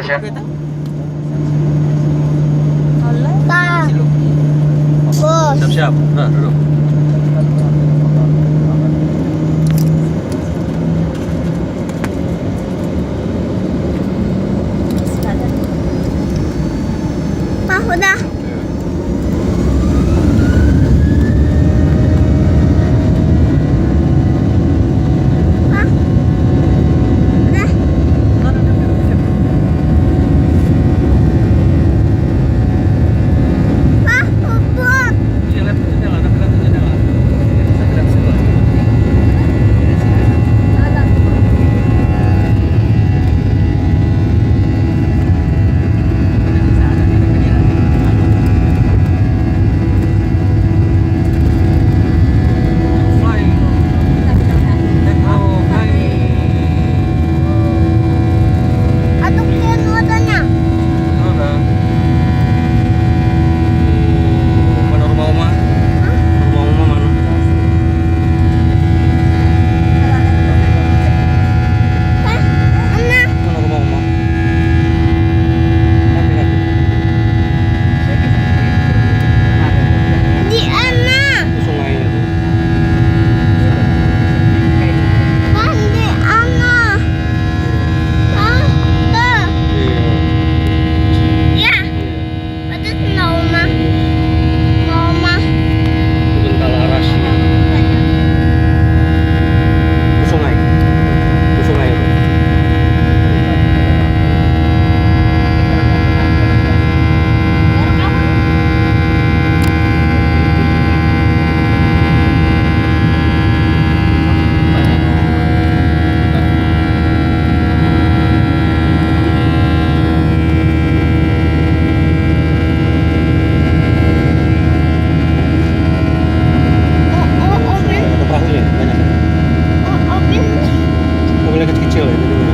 station. Pa. Bos. Siap-siap. Nah, duduk. Pa, udah. Pa. Udah. Pa, bubuk. Iya, lihat jendela, lihat jendela. Lihat jendela. Flying. Take off, flying. Aduh, kalian motornya. Ada. Mana rumah Oma? Rumah Oma mana? Pa, mana? Mana rumah Oma? Hati-hati. Di mana? Itu sungainya tuh. Pa, di mana? Pa, tuh. Iya. Ya, itu Nauma. Nauma. Itu Bentala Rahasia. Itu sungai. Itu sungai itu. Opin. Ada perahunya banyak. Opin. Mobilnya kecil-kecil ya. Jadi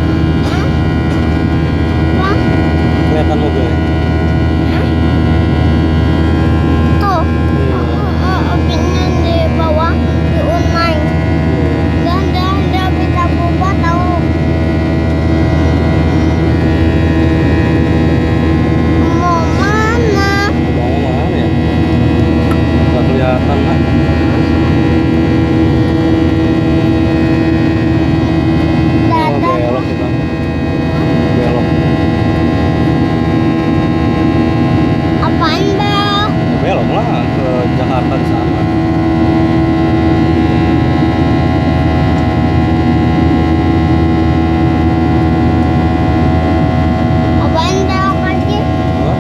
Pa. kelihatan mobilnya.